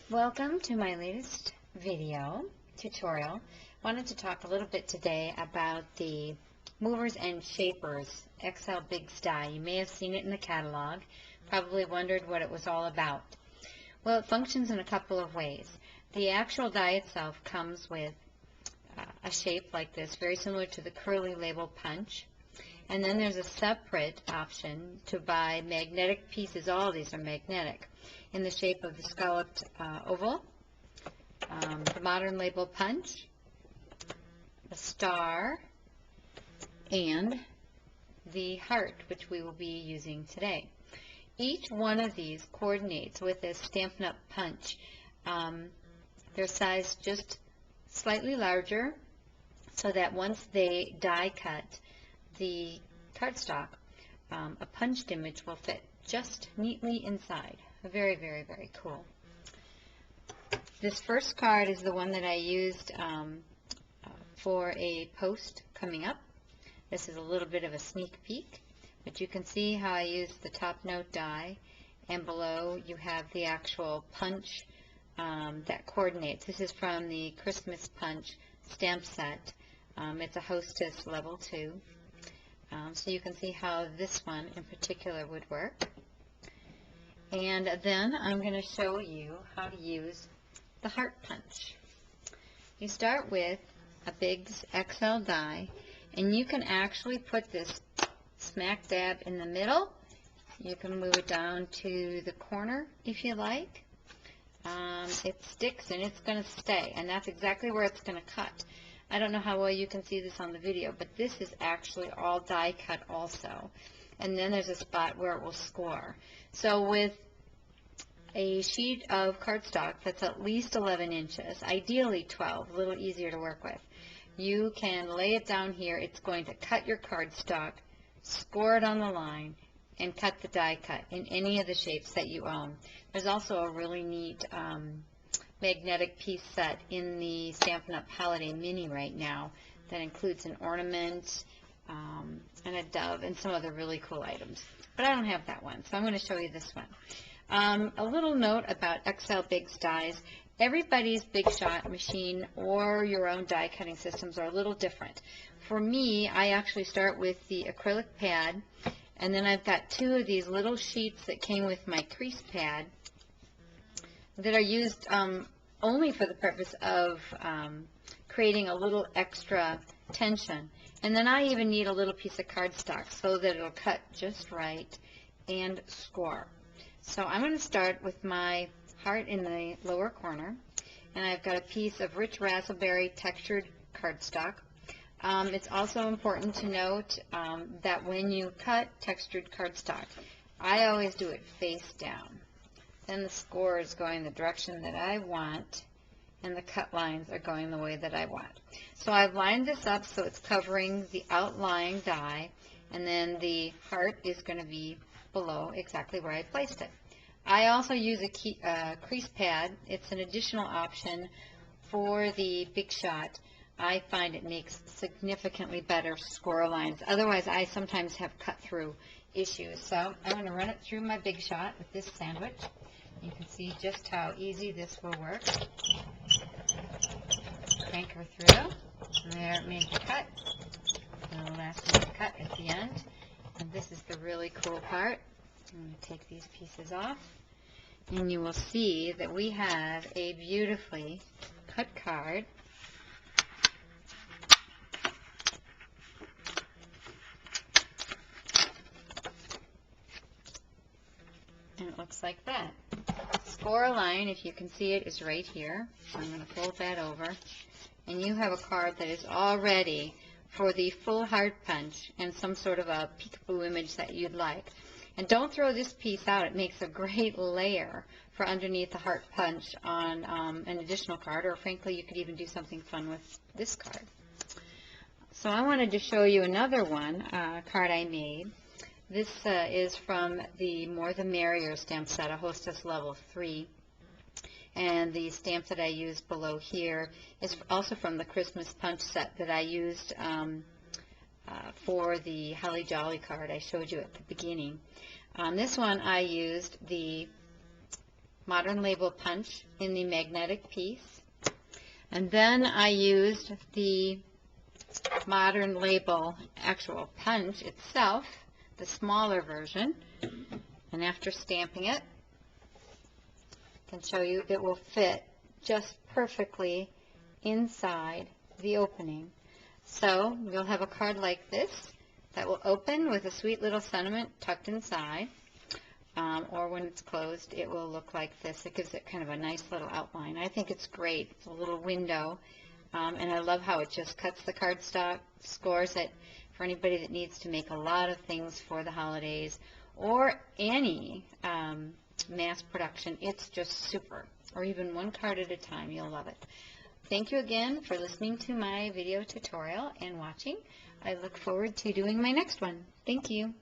Welcome to my latest video tutorial. I wanted to talk a little bit today about the Movers and Shapers XL Bigs die. You may have seen it in the catalog, probably wondered what it was all about. Well, it functions in a couple of ways. The actual die itself comes with a shape like this, very similar to the curly label punch. And then there's a separate option to buy magnetic pieces. All of these are magnetic in the shape of the scalloped oval, the modern label punch, the star, and the heart, which we will be using today. Each one of these coordinates with this Stampin' Up! Punch. They're sized just slightly larger so that once they die cut the cardstock, a punched image will fit just neatly inside. Very, very, very cool. This first card is the one that I used for a post coming up. This is a little bit of a sneak peek, but you can see how I used the top note die, and below you have the actual punch that coordinates. This is from the Christmas Punch stamp set. It's a Hostess level 2. So you can see how this one in particular would work. And then I'm going to show you how to use the heart punch. You start with a Bigs XL die, and you can actually put this smack dab in the middle. You can move it down to the corner if you like. It sticks and it's going to stay, and that's exactly where it's going to cut. I don't know how well you can see this on the video, but this is actually all die cut also. And then there's a spot where it will score. So with a sheet of cardstock that's at least 11 inches, ideally 12, a little easier to work with, you can lay it down here. It's going to cut your cardstock, score it on the line, and cut the die cut in any of the shapes that you own. There's also a really neat magnetic piece set in the Stampin' Up! Holiday Mini right now that includes an ornament and a dove and some other really cool items. But I don't have that one, so I'm going to show you this one. A little note about XL Bigs dies. Everybody's Big Shot machine or your own die cutting systems are a little different. For me, I actually start with the acrylic pad, and then I've got two of these little sheets that came with my crease pad that are used only for the purpose of creating a little extra tension. And then I even need a little piece of cardstock so that it'll cut just right and score. So I'm going to start with my heart in the lower corner, and I've got a piece of rich raspberry textured cardstock. It's also important to note that when you cut textured cardstock, I always do it face down. Then the score is going the direction that I want, and the cut lines are going the way that I want. So I've lined this up so it's covering the outlying die, and then the heart is going to be below exactly where I placed it. I also use a crease pad. It's an additional option for the Big Shot. I find it makes significantly better score lines. Otherwise, I sometimes have cut-through issues. So I'm going to run it through my Big Shot with this sandwich. You can see just how easy this will work. Crank her through. And there it made the cut. And the last one to cut at the end. And this is the really cool part. I'm going to take these pieces off. And you will see that we have a beautifully cut card. And it looks like that. Score line, if you can see it, is right here. So I'm going to fold that over. And you have a card that is all ready for the full heart punch and some sort of a peekaboo image that you'd like. And don't throw this piece out. It makes a great layer for underneath the heart punch on an additional card, or frankly, you could even do something fun with this card. So I wanted to show you another one, card I made. This is from the More the Merrier stamp set, a Hostess level 3. And the stamp that I used below here is also from the Christmas Punch set that I used for the Holly Jolly card I showed you at the beginning. On this one I used the modern label punch in the magnetic piece. And then I used the modern label actual punch itself, the smaller version. And after stamping it, I can show you it will fit just perfectly inside the opening. So you'll have a card like this that will open with a sweet little sentiment tucked inside, or when it's closed it will look like this. It gives it kind of a nice little outline. I think it's great. It's a little window, and I love how it just cuts the cardstock, scores it for anybody that needs to make a lot of things for the holidays or any mass production. It's just super. Or even one card at a time. You'll love it. Thank you again for listening to my video tutorial and watching. I look forward to doing my next one. Thank you.